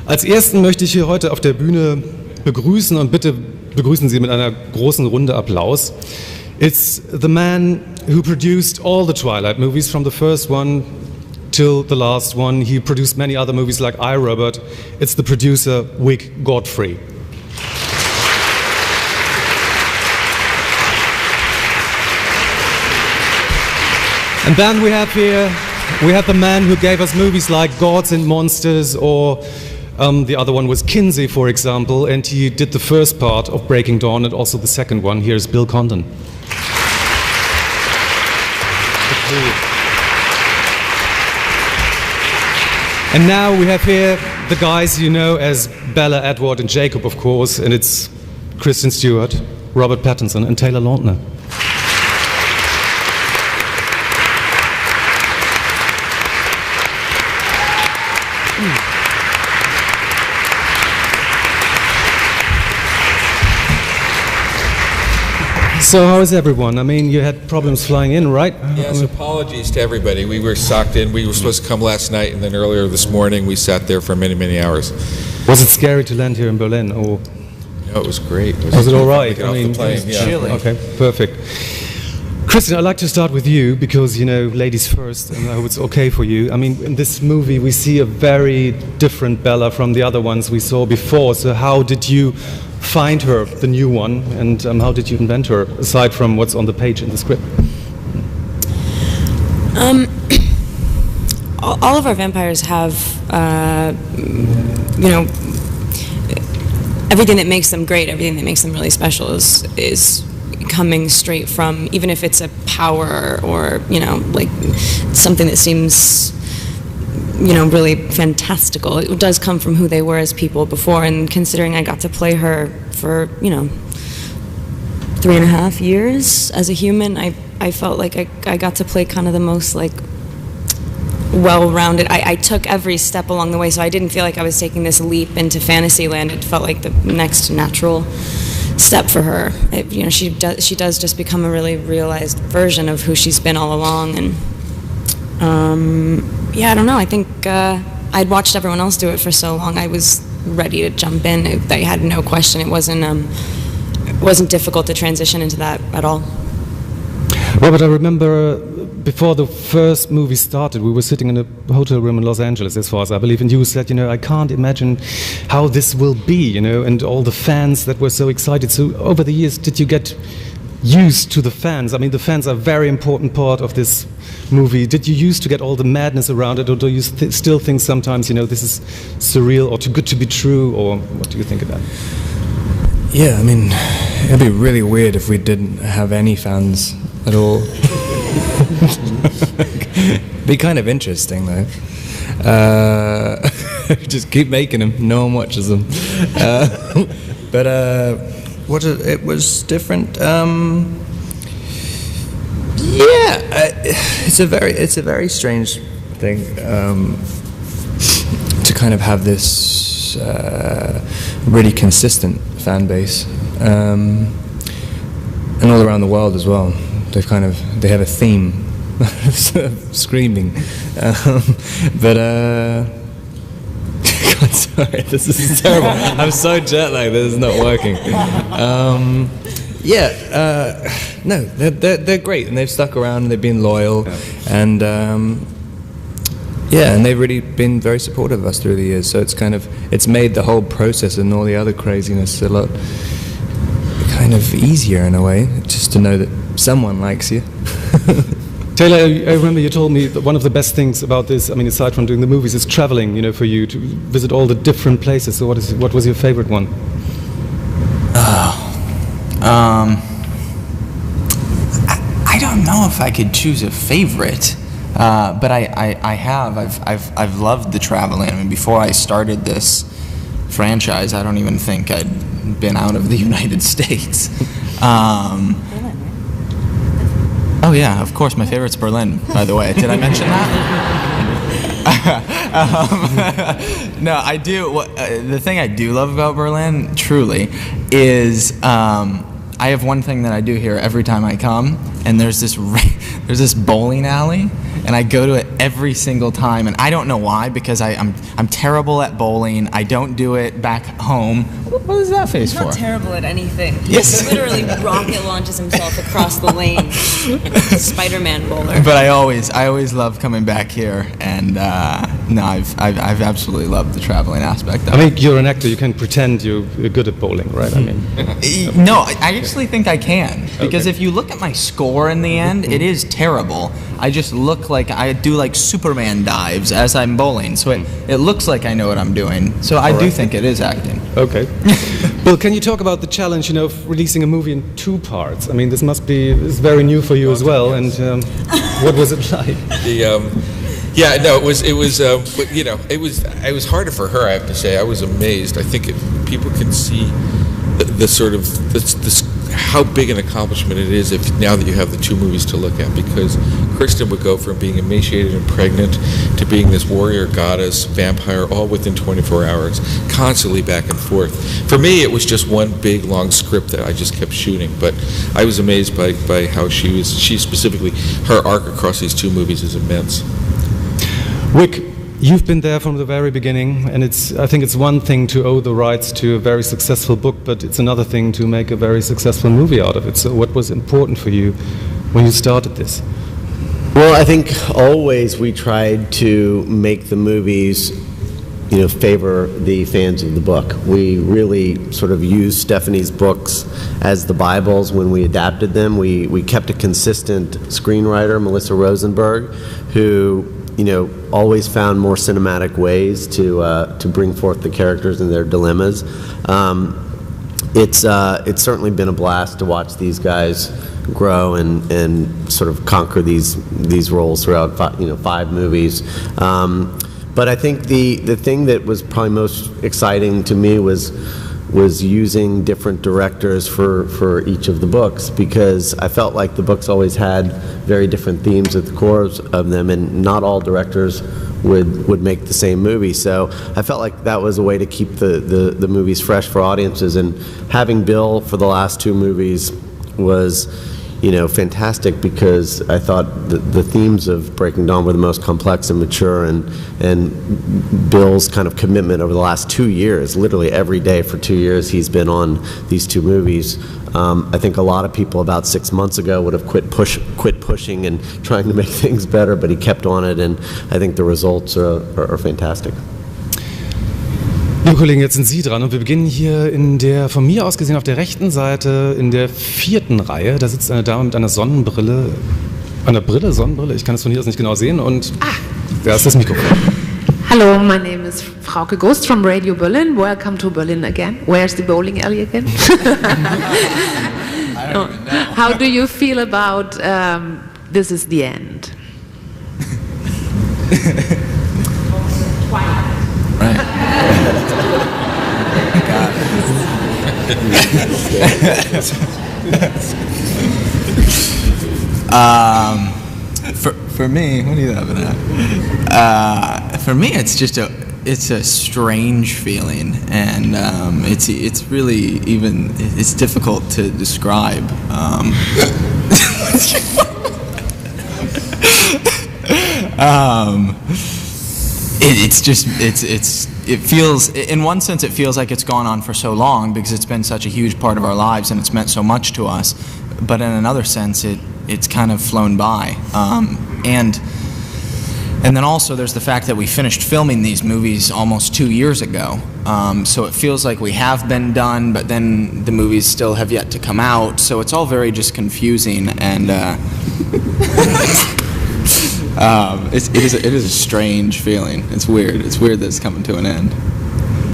Als Ersten möchte ich hier heute auf der Bühne begrüßen und bitte begrüßen Sie mit einer großen Runde Applaus. It's the man who produced all the Twilight movies from the first one till the last one. He produced many other movies like I, Robot. It's the producer Wyck Godfrey. And then we have the man who gave us movies like Gods and Monsters, or the other one was Kinsey, for example, and he did the first part of Breaking Dawn and also the second one. Here's Bill Condon. And now we have here the guys you know as Bella, Edward and Jacob, of course, and it's Kristen Stewart, Robert Pattinson and Taylor Lautner. So how is everyone? I mean, you had problems flying in, right? Yes, apologies to everybody. We were sucked in. We were supposed to come last night, and then earlier this morning we sat there for many, many hours. Was it scary to land here in Berlin? Or? No, it was great. Was it all right? I mean, it was chilly. Okay, perfect. Kristen, I'd like to start with you because, you know, ladies first, and I hope it's okay for you. I mean, in this movie we see a very different Bella from the other ones we saw before. So how did you find her, the new one, and how did you invent her, aside from what's on the page in the script? All of our vampires have, you know, everything that makes them great, everything that makes them really special is coming straight from, even if it's a power or, you know, like something that seems, you know, really fantastical. It does come from who they were as people before, and considering I got to play her for, you know, 3.5 years as a human, I felt like I got to play kind of the most, like, well-rounded. I took every step along the way, so I didn't feel like I was taking this leap into fantasy land. It felt like the next natural step for her. You know, she does just become a really realized version of who she's been all along, and yeah, I don't know. I think I'd watched everyone else do it for so long. I was ready to jump in. I had no question. It wasn't difficult to transition into that at all. Robert, I remember before the first movie started, we were sitting in a hotel room in Los Angeles, as far as I believe, and you said, you know, I can't imagine how this will be, you know, and all the fans that were so excited. So over the years, did you get used to the fans? I mean, the fans are a very important part of this movie. Did you used to get all the madness around it, or do you still think sometimes, you know, this is surreal or too good to be true, or what do you think of that? Yeah, I mean, it'd be really weird if we didn't have any fans at all. Be kind of interesting, though. Just keep making them. No one watches them. But it was different. Yeah, it's a very strange thing to kind of have this really consistent fan base, and all around the world as well. They have a theme, screaming, but God, sorry, this is terrible. I'm so jet lagged. This is not working. No, they're great, and they've stuck around, and they've been loyal, and and they've really been very supportive of us through the years. So it's made the whole process and all the other craziness a lot kind of easier in a way, just to know that someone likes you. Taylor, I remember you told me that one of the best things about this, I mean, aside from doing the movies, is traveling, you know, for you to visit all the different places. So what was your favorite one? I don't know if I could choose a favorite, but I've loved the traveling. I mean, before I started this franchise, I don't even think I'd been out of the United States. Oh yeah, of course, my favorite's Berlin, by the way. Did I mention that? No, I do. The thing I do love about Berlin, truly, is I have one thing that I do here every time I come, and there's this bowling alley, and I go to it every single time, and I don't know why, because I'm terrible at bowling. I don't do it back home. What is that face He's for? not terrible at anything. Yes. He literally rocket launches himself across the lane. Spider-Man bowler. But I always love coming back here, and no, I've absolutely loved the traveling aspect of I mean, you're an actor. You can pretend you're good at bowling, right? I mean, it. No, I actually think I can, because if you look at my score in the end, it is terrible. I just look like I do like Superman dives as I'm bowling, so it looks like I know what I'm doing. So I do think it is acting. okay. Well, can you talk about the challenge, of releasing a movie in 2 parts? I mean, this is very new for you as well. And what was it like? Yeah, no, it was, but, it was harder for her, I have to say. I was amazed. I think people can see the sort of, this how big an accomplishment it is now that you have the 2 movies to look at, because Kristen would go from being emaciated and pregnant to being this warrior goddess, vampire, all within 24 hours, constantly back and forth. For me, it was just one big, long script that I just kept shooting, but I was amazed by how she specifically, her arc across these 2 movies is immense. Wyck, you've been there from the very beginning, and I think it's one thing to owe the rights to a very successful book, but it's another thing to make a very successful movie out of it. So what was important for you when you started this? Well, I think always we tried to make the movies, favor the fans of the book. We really sort of used Stephanie's books as the Bibles when we adapted them. We kept a consistent screenwriter, Melissa Rosenberg, who always found more cinematic ways to bring forth the characters and their dilemmas. It's certainly been a blast to watch these guys grow and sort of conquer these roles throughout 5 movies. But I think the thing that was probably most exciting to me was using different directors for each of the books, because I felt like the books always had very different themes at the core of them, and not all directors would make the same movie. So I felt like that was a way to keep the movies fresh for audiences, and having Bill for the last 2 movies was fantastic, because I thought the themes of Breaking Dawn were the most complex and mature, and Bill's kind of commitment over the last 2 years, literally every day for 2 years he's been on these 2 movies. I think a lot of people about 6 months ago would have quit pushing and trying to make things better, but he kept on it, and I think the results are fantastic. Liebe Kollegen, jetzt sind Sie dran, und wir beginnen hier in der, von mir aus gesehen, auf der rechten Seite in der 4. Reihe. Da sitzt eine Dame mit einer Sonnenbrille, Sonnenbrille, ich kann es von hier aus nicht genau sehen, und da ist das Mikrofon. Hello, my name is Frauke Ghost from Radio Berlin. Welcome to Berlin again. Where's the bowling alley again? I don't even know. How do you feel about This Is the End? For me, what do you have in that? For me, it's just a strange feeling, and it's really it's difficult to describe. It feels, in one sense, it feels like it's gone on for so long because it's been such a huge part of our lives and it's meant so much to us. But in another sense, it's kind of flown by. And then also there's the fact that we finished filming these movies almost 2 years ago. So it feels like we have been done, but then the movies still have yet to come out. So it's all very just confusing, and it is a strange feeling. It's weird. It's weird that it's coming to an end.